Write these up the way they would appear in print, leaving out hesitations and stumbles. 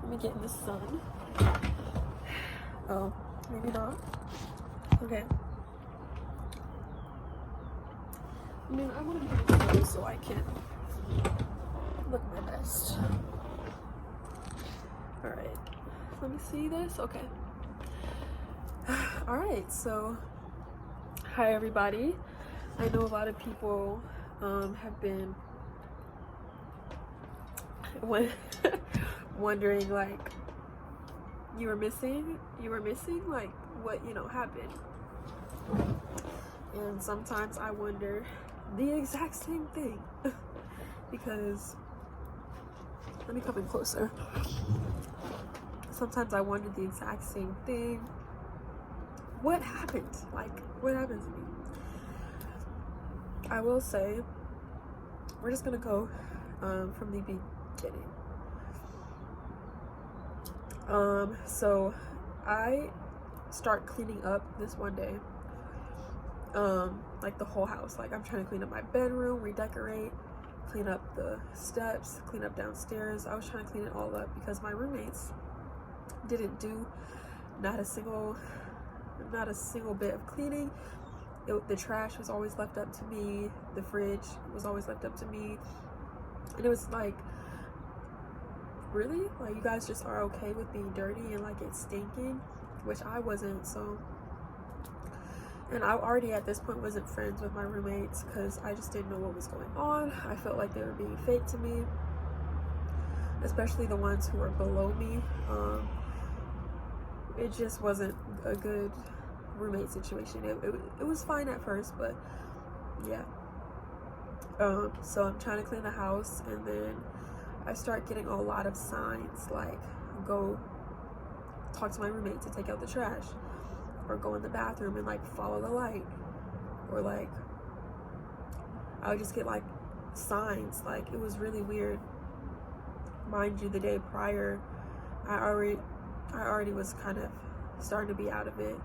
Let me get in the sun. Oh, maybe not. Okay. I mean, I want to be close so I can look my best. Alright. Let me see this. Okay. Alright, so hi everybody. I know a lot of people have been wondering, like, you were missing, like, what, happened. And sometimes I wonder the exact same thing. Because, let me come in closer. Sometimes I wonder the exact same thing. What happened? Like, what happened to me? I will say, we're just gonna go from the beginning. So I start cleaning up this one day, like the whole house. Like, I'm trying to clean up my bedroom, redecorate, clean up the steps, clean up downstairs. I was trying to clean it all up because my roommates didn't do not a single bit of cleaning. The trash was always left up to me. The fridge was always left up to me. And it was like, really? Like, you guys just are okay with being dirty and like it's stinking? Which I wasn't. So, and I already at this point wasn't friends with my roommates because I just didn't know what was going on. I felt like they were being fake to me, especially the ones who were below me. It just wasn't a good roommate situation. It was fine at first, but yeah. So I'm trying to clean the house, and then I start getting a lot of signs, like go talk to my roommate to take out the trash, or go in the bathroom and like follow the light, or like I would just get like signs. Like, it was really weird. Mind you, the day prior I already was kind of starting to be out of it.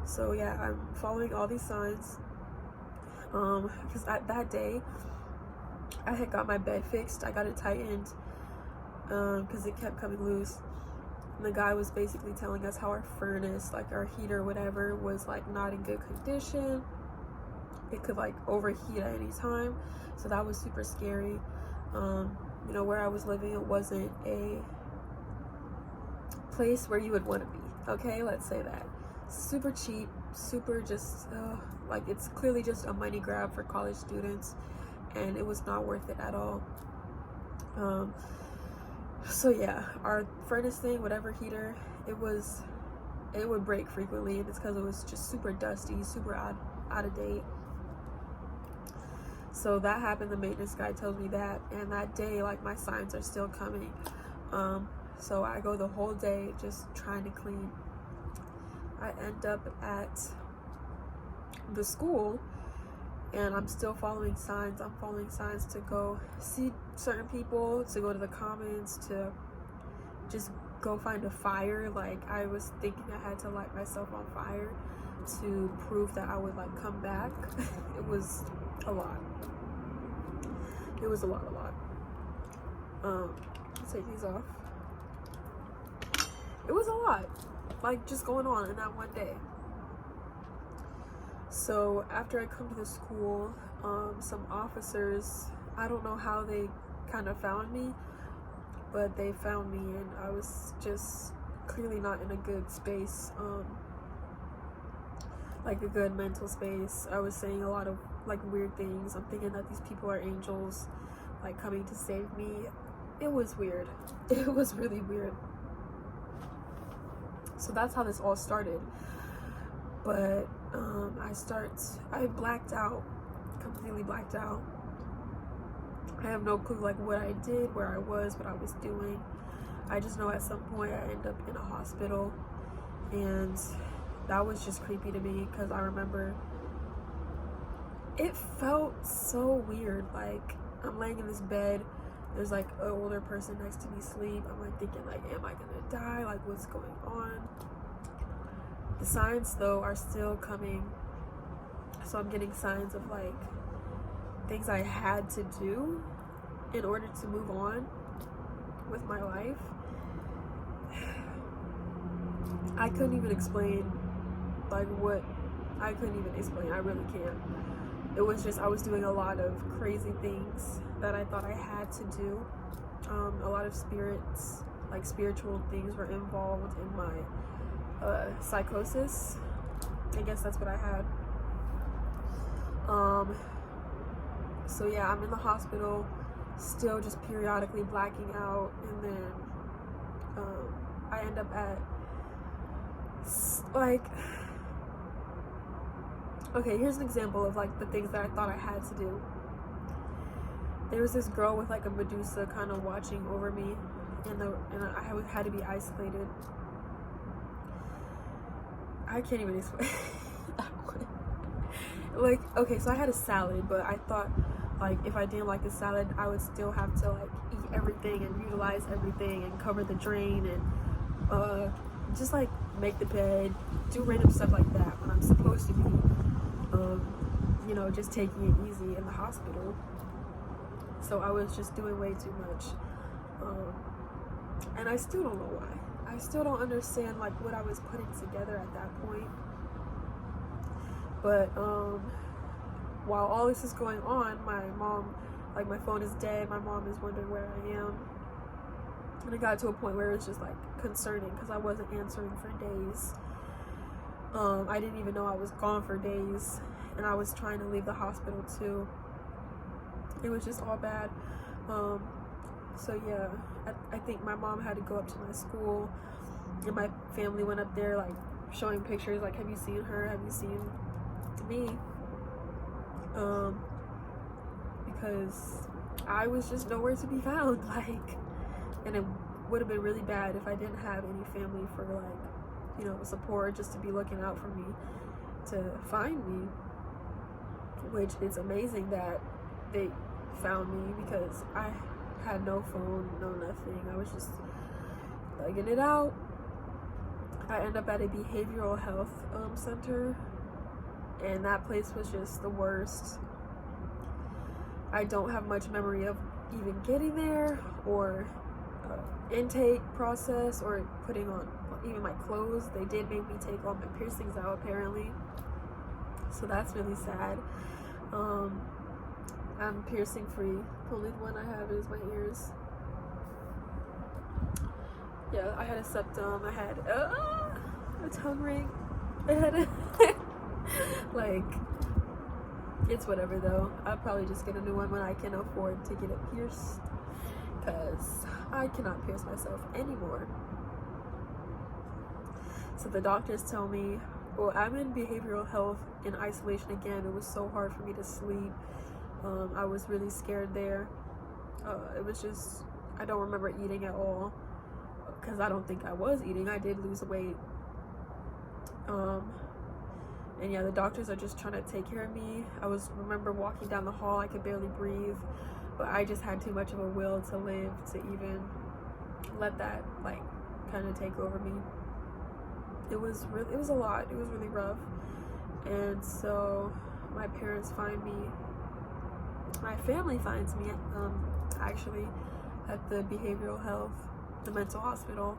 So yeah, I'm following all these signs, because that day I had got my bed fixed. I got it tightened because it kept coming loose, and the guy was basically telling us how our furnace, like our heater, whatever, was like not in good condition. It could like overheat at any time, so that was super scary. Where I was living, it wasn't a place where you would want to be. Okay, let's say that. Super cheap, super just like, it's clearly just a money grab for college students, and it was not worth it at all. So yeah, our furnace thing, whatever heater, it would break frequently, and it's because it was just super dusty, super out of date. So that happened. The maintenance guy tells me that, and that day, like, my signs are still coming. So I go the whole day just trying to clean. I end up at the school, and I'm still following signs. I'm following signs to go see certain people, to go to the commons, to just go find a fire. Like, I was thinking I had to light myself on fire to prove that I would, like, come back. It was a lot. It was a lot. Let's take these off. It was a lot, like, just going on in that one day. So after I come to the school, some officers, I don't know how they kind of found me, but they found me, and I was just clearly not in a good space, like a good mental space. I was saying a lot of like weird things. I'm thinking that these people are angels, like, coming to save me. It was weird. It was really weird. So that's how this all started. But I blacked out, completely blacked out. I have no clue, like, what I did, where I was, what I was doing. I just know at some point I ended up in a hospital, and that was just creepy to me, because I remember it felt so weird. Like, I'm laying in this bed, there's like an older person next to me asleep. I'm like thinking, like, am I gonna die? Like, what's going on? The signs though are still coming. So I'm getting signs of like things I had to do in order to move on with my life. I couldn't even explain like what I couldn't even explain. I really can't. It was just I was doing a lot of crazy things that I thought I had to do. A lot of spiritual things were involved in my psychosis. I guess that's what I had. So yeah, I'm in the hospital, still just periodically blacking out, and then I end up at like, okay, here's an example of like the things that I thought I had to do. There was this girl with like a Medusa kind of watching over me, and I had to be isolated. I can't even explain. Like, okay, so I had a salad, but I thought like if I didn't like the salad, I would still have to like eat everything and utilize everything and cover the drain and just like make the bed, do random stuff like that when I'm supposed to be you know, just taking it easy in the hospital. So I was just doing way too much, and I still don't know why. I still don't understand like what I was putting together at that point. But while all this is going on, my mom, like, my phone is dead. My mom is wondering where I am, and it got to a point where it was just like concerning because I wasn't answering for days. I didn't even know I was gone for days, and I was trying to leave the hospital too. It was just all bad. So yeah, I think my mom had to go up to my school, and my family went up there like showing pictures, like, have you seen her, have you seen me? Because I was just nowhere to be found, like, and it would have been really bad if I didn't have any family for like, you know, support, just to be looking out for me, to find me. Which is amazing that they found me, because I had no phone, no nothing. I was just thugging it out. I ended up at a behavioral health center, and that place was just the worst. I don't have much memory of even getting there, or intake process, or putting on even my clothes. They did make me take all my piercings out, apparently, so that's really sad. I'm piercing free. The only one I have is my ears. Yeah, I had a septum, I had a tongue ring, I had a like, it's whatever though. I'll probably just get a new one when I can afford to get it pierced, because I cannot pierce myself anymore. So the doctors tell me, well, I'm in behavioral health in isolation again. It was so hard for me to sleep. I was really scared there. It was just, I don't remember eating at all, because I don't think I was eating. I did lose weight. And yeah, the doctors are just trying to take care of me. Remember walking down the hall, I could barely breathe, but I just had too much of a will to live to even let that like kind of take over me. It was a lot. It was really rough. And so my parents find me, my family finds me actually at the behavioral health, the mental hospital.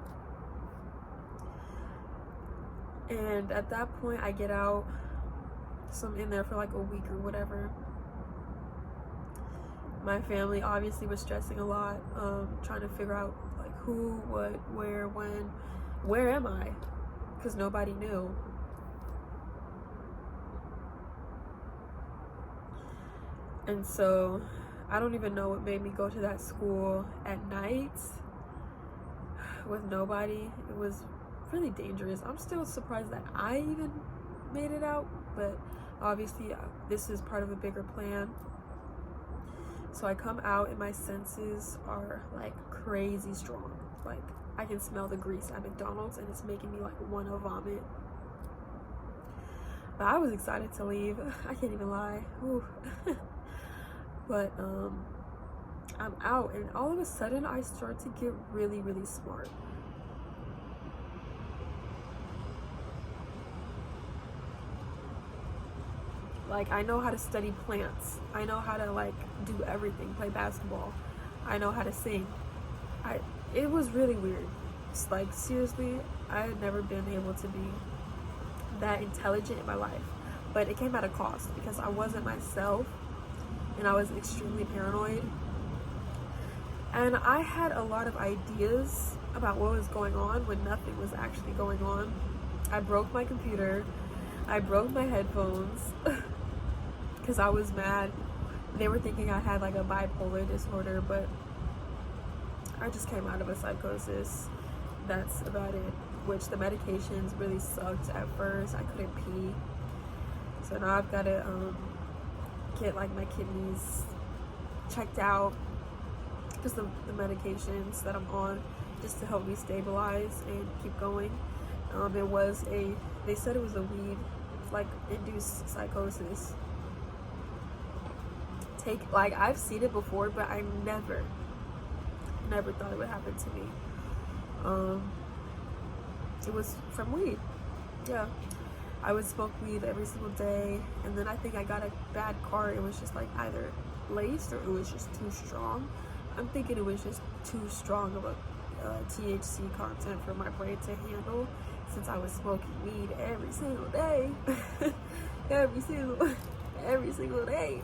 And at that point I get out, so I'm in there for like a week or whatever. My family obviously was stressing a lot, trying to figure out like who, what, where, when, where am I? Because nobody knew. And so I don't even know what made me go to that school at night with nobody. It was really dangerous. I'm still surprised that I even made it out, but obviously this is part of a bigger plan. So I come out and my senses are like crazy strong. Like, I can smell the grease at McDonald's and it's making me like want to vomit. But I was excited to leave. I can't even lie. But I'm out, and all of a sudden I start to get really, really smart. Like, I know how to study plants. I know how to like do everything, play basketball. I know how to sing. It was really weird. It's like, seriously, I had never been able to be that intelligent in my life. But it came at a cost because I wasn't myself and I was extremely paranoid. And I had a lot of ideas about what was going on when nothing was actually going on. I broke my computer. I broke my headphones because I was mad. They were thinking I had like a bipolar disorder, but I just came out of a psychosis. That's about it. Which the medications really sucked at first. I couldn't pee. So now I've got to get like my kidneys checked out. Just the medications that I'm on just to help me stabilize and keep going. They said it was a weed, like induced psychosis. I've seen it before, but I never thought it would happen to me. It was from weed. Yeah, I would smoke weed every single day, and then I think I got a bad cart. It was just like either laced or it was just too strong. I'm thinking it was just too strong of a THC content for my brain to handle, since I was smoking weed every single day. every single day.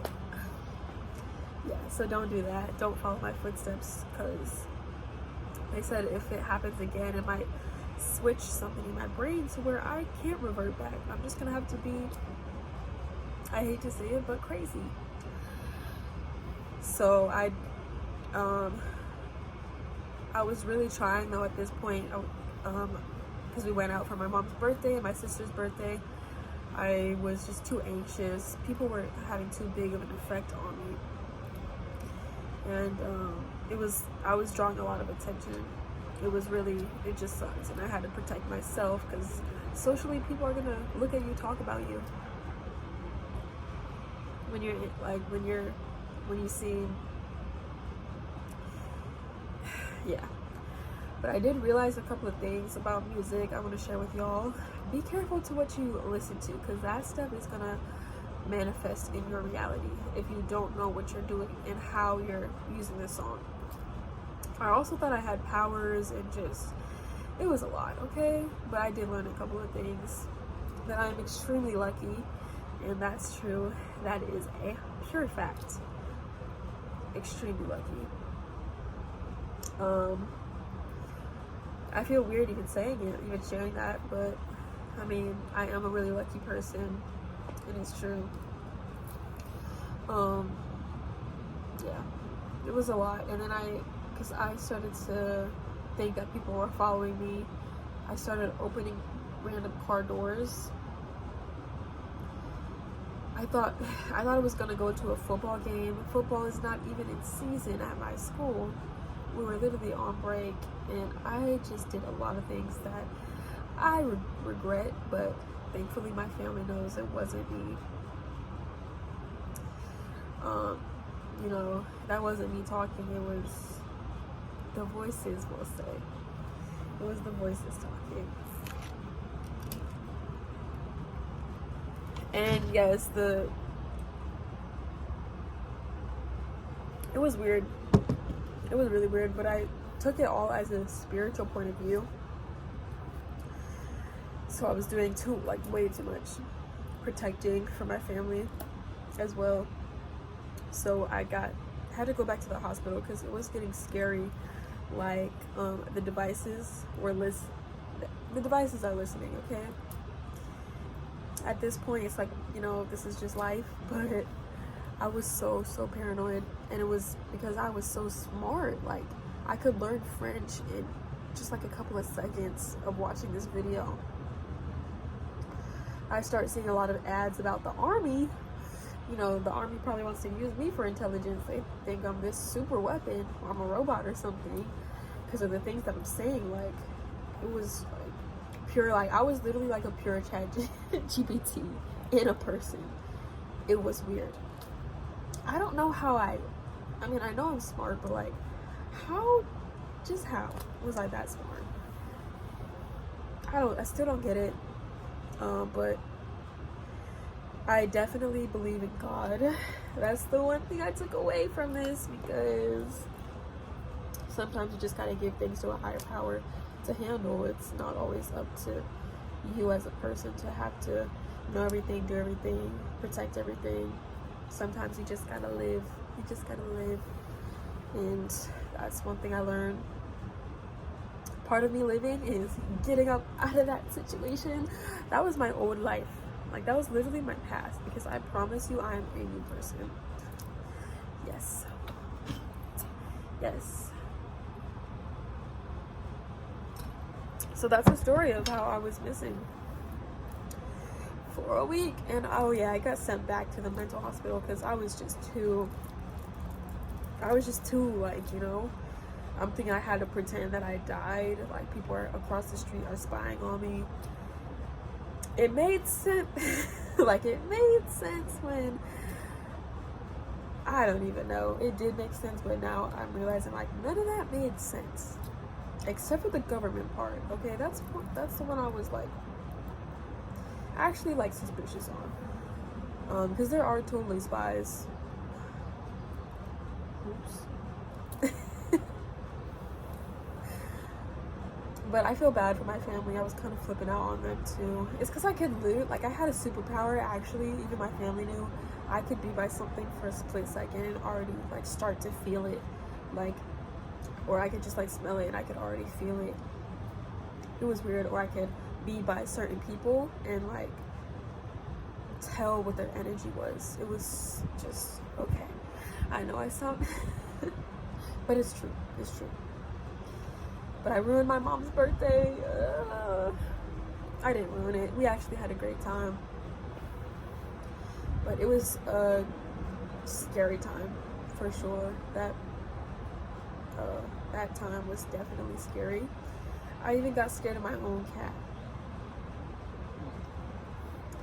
Yeah, so don't do that. Don't follow my footsteps, because they said if it happens again, it might switch something in my brain to where I can't revert back. I'm just gonna have to be, I hate to say it, but crazy. So I was really trying though at this point, because we went out for my mom's birthday and my sister's birthday. I was just too anxious. People were having too big of an effect on me, and I was drawing a lot of attention. It just sucks, and I had to protect myself because socially people are gonna look at you, talk about you when you see. Yeah, but I did realize a couple of things about music I want to share with y'all. Be careful to what you listen to, because that stuff is gonna manifest in your reality if you don't know what you're doing and how you're using this song. I also thought I had powers, and it was a lot, okay? But I did learn a couple of things, that I'm extremely lucky, and that's true. That is a pure fact. Extremely lucky. I feel weird even saying it, even sharing that, but I mean, I am a really lucky person, and it's true. Yeah, it was a lot, and then because I started to think that people were following me, I started opening random car doors. I thought it was gonna go to a football game. Football is not even in season at my school. We were literally on break, and I just did a lot of things that I regret, but thankfully my family knows it wasn't me. That wasn't me talking. It was the voices, we'll say. It was the voices talking. And yes, it was weird. It was really weird, but I took it all as a spiritual point of view. So I was doing way too much protecting for my family as well. So I had to go back to the hospital because it was getting scary. The devices the devices are listening, okay? At this point, it's like, this is just life, but I was so paranoid, and it was because I was so smart. Like, I could learn French in just like a couple of seconds of watching this video. I start seeing a lot of ads about the army. The army probably wants to use me for intelligence. They think I'm this super weapon, or I'm a robot or something, because of the things that I'm saying. Like, it was pure, I was literally like a pure chat GPT in a person. It was weird. I don't know how I know I'm smart, but how was I that smart? I still don't get it. But I definitely believe in God. That's the one thing I took away from this, because sometimes you just gotta give things to a higher power to handle. It's not always up to you as a person to have to know everything, do everything, protect everything. Sometimes you just gotta live. You just gotta live. And that's one thing I learned. Part of me living is getting up out of that situation. That was my old life. Like, that was literally my past, because I promise you I am a new person. Yes. Yes. So that's the story of how I was missing for a week. And oh yeah, I got sent back to the mental hospital because I was just too like, you know, I'm thinking I had to pretend that I died. Like, people are across the street are spying on me. It made sense. Like, it made sense when, I don't even know. It did make sense, but now I'm realizing, like, none of that made sense. Except for the government part. Okay, that's the one I was, like, actually, like, suspicious on. Because there are totally spies. Oops. But I feel bad for my family. I was kind of flipping out on them too. It's because I could literally, like, I had a superpower actually. Even my family knew I could be by something for a split second and already, like, start to feel it. Like, or I could just, like, smell it and I could already feel it. It was weird. Or I could be by certain people and, like, tell what their energy was. It was just, okay. I know I sound, but it's true. It's true. But I ruined my mom's birthday. I didn't ruin it. We actually had a great time. But it was a scary time, for sure. That time was definitely scary. I even got scared of my own cat.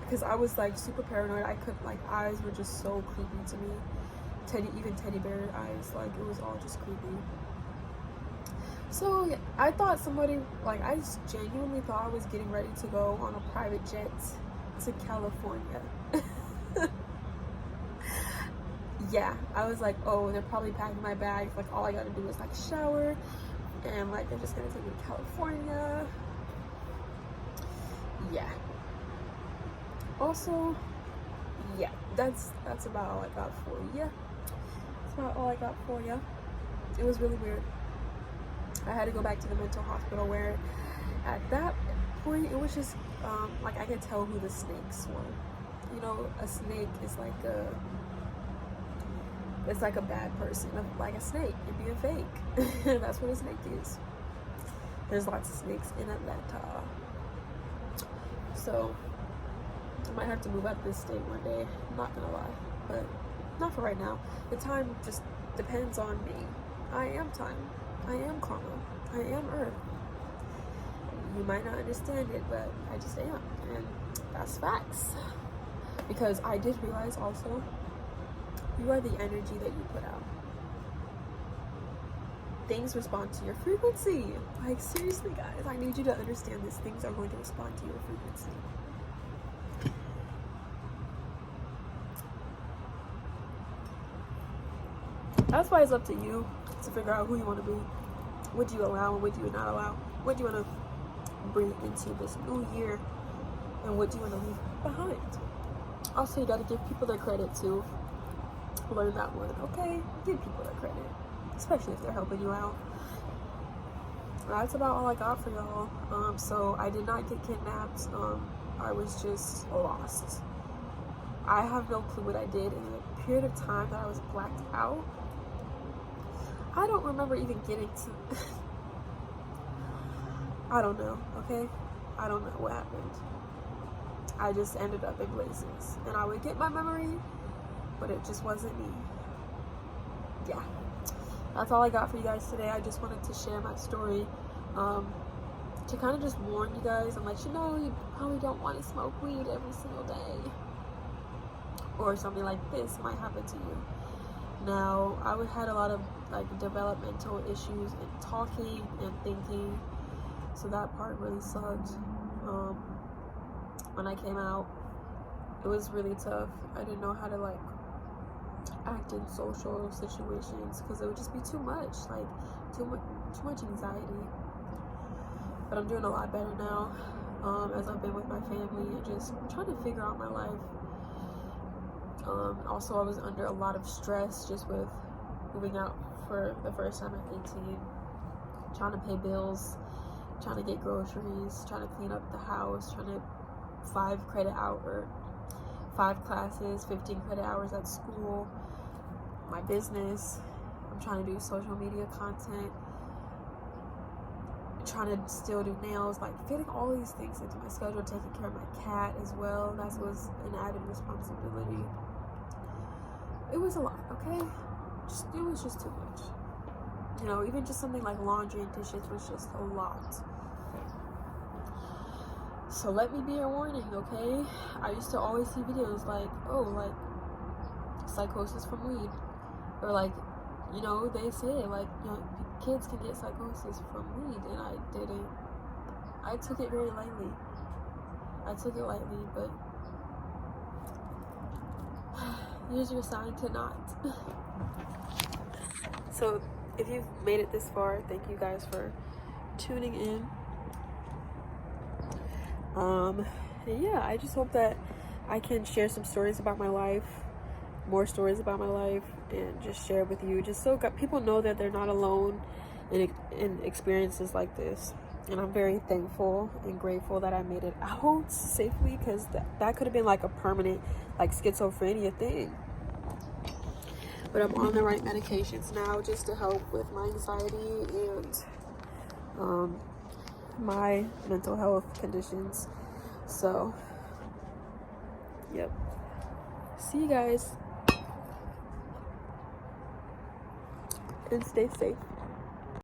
Because I was, like, super paranoid. I couldn't, like, eyes were just so creepy to me. Even teddy bear eyes, like, it was all just creepy. So yeah, I thought somebody, like, I just genuinely thought I was getting ready to go on a private jet to California. Yeah, I was like, oh, they're probably packing my bags. Like, all I gotta do is, like, shower, and, like, they're just gonna take me to California. Yeah. Also, yeah, that's about all I got for you. That's about all I got for you. It was really weird. I had to go back to the mental hospital where at that point it was just like, I could tell who the snakes were. You know, a snake is like it's like a bad person, like a snake. It'd be a fake. That's what a snake is. There's lots of snakes in Atlanta. So I might have to move out of this state one day. I'm not gonna lie, but not for right now. The time just depends on me. I am time. I am karma. I am earth. You might not understand it, but I just am. And that's facts. Because I did realize also, you are the energy that you put out. Things respond to your frequency. Like, seriously, guys, I need you to understand this. Things are going to respond to your frequency. That's why it's up to you to figure out who you want to be. What do you allow and what do you not allow? What do you want to bring into this new year? And what do you want to leave behind? Also, you got to give people their credit too. Learn that one, okay? Give people their credit. Especially if they're helping you out. That's about all I got for y'all. So I did not get kidnapped. I was just lost. I have no clue what I did in the period of time that I was blacked out. I don't remember even getting to I don't know, okay? I don't know what happened. I just ended up in places. And I would get my memory, but it just wasn't me. Yeah. That's all I got for you guys today. I just wanted to share my story. To kind of just warn you guys and let you know you probably don't want to smoke weed every single day. Or something like this might happen to you. Now, I had a lot of, like, developmental issues in talking and thinking, so that part really sucked. When I came out, it was really tough. I didn't know how to, like, act in social situations because it would just be too much, like too much anxiety. But I'm doing a lot better now, as I've been with my family and just trying to figure out my life. Also, I was under a lot of stress just with moving out for the first time at 18, trying to pay bills, trying to get groceries, trying to clean up the house, trying to 5 classes, 15 credit hours at school, my business. I'm trying to do social media content, trying to still do nails, like fitting all these things into my schedule, taking care of my cat as well. That was an added responsibility. It was a lot, okay? It was just too much. You know, even just something like laundry and dishes was just a lot. So let me be a warning, okay? I used to always see videos like, oh, like psychosis from weed, or like, you know, they say like, you know, kids can get psychosis from weed, and I didn't. I took it very lightly. But here's your sign to not. So if you've made it this far, thank you guys for tuning in. And yeah, I just hope that I can share some stories about my life, more stories about my life, and just share with you, just so people know that they're not alone in experiences like this. And I'm very thankful and grateful that I made it out safely, because that could have been like a permanent, like, schizophrenia thing. But I'm on the right medications now just to help with my anxiety and my mental health conditions. So, yep. See you guys. And stay safe.